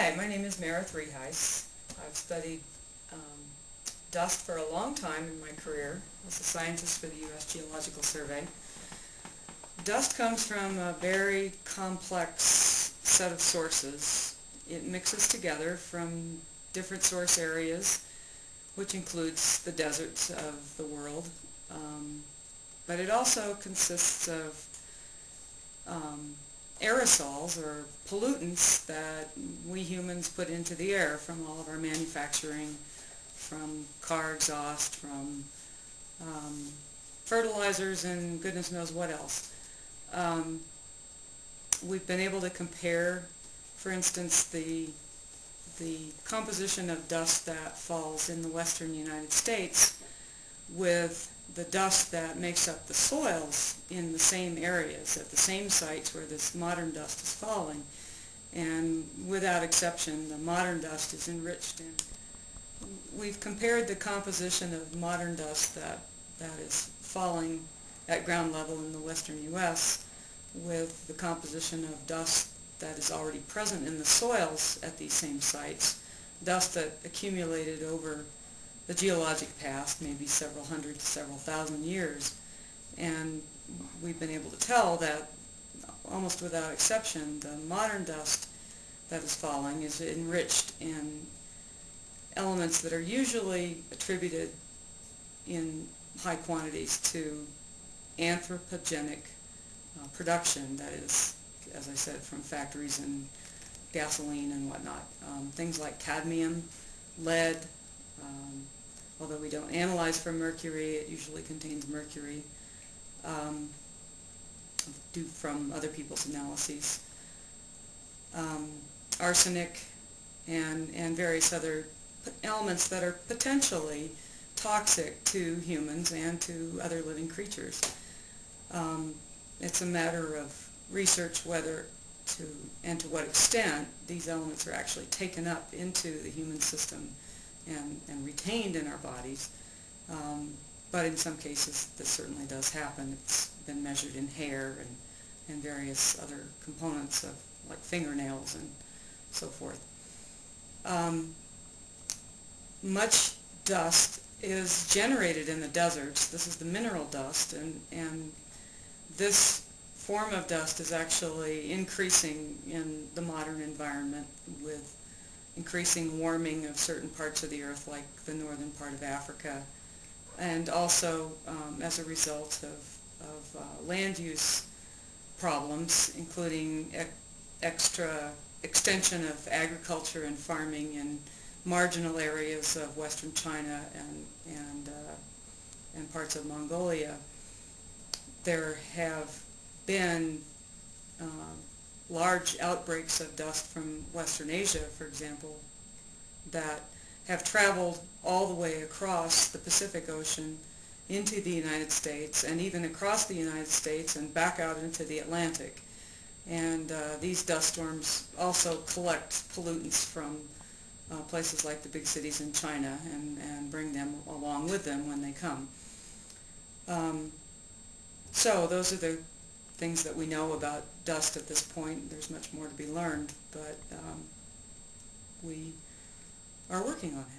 Hi, my name is Meredith Reheis. I've studied um, dust for a long time in my career as a scientist for the U.S. Geological Survey. Dust comes from a very complex set of sources. It mixes together from different source areas, which includes the deserts of the world. But it also consists of aerosols or pollutants that we humans put into the air from all of our manufacturing, from car exhaust, from fertilizers and goodness knows what else. We've been able to compare, for instance, the composition of dust that falls in the western United States with the dust that makes up the soils in the same areas, at the same sites where this modern dust is falling. And without exception, the modern dust is enriched in. We've compared the composition of modern dust that is falling at ground level in the western U.S. with the composition of dust that is already present in the soils at these same sites, dust that accumulated over the geologic past, maybe several hundred to several thousand years. And we've been able to tell that almost without exception, the modern dust that is falling is enriched in elements that are usually attributed in high quantities to anthropogenic production, that is, as I said, from factories and gasoline and whatnot. Things like cadmium, lead, although we don't analyze for mercury, it usually contains mercury due from other people's analyses. Arsenic and various other elements that are potentially toxic to humans and to other living creatures. It's a matter of research whether and to what extent these elements are actually taken up into the human system and retained in our bodies. But in some cases this certainly does happen. It's been measured in hair and various other components of like fingernails and so forth. Much dust is generated in the deserts. This is the mineral dust, and this form of dust is actually increasing in the modern environment with increasing warming of certain parts of the earth, like the northern part of Africa, and also as a result of land use problems, including extra extension of agriculture and farming in marginal areas of western China and parts of Mongolia. There have been large outbreaks of dust from Western Asia, for example, that have traveled all the way across the Pacific Ocean into the United States and even across the United States and back out into the Atlantic. And these dust storms also collect pollutants from places like the big cities in China and bring them along with them when they come. So those are the things that we know about dust at this point. There's much more to be learned, but we are working on it.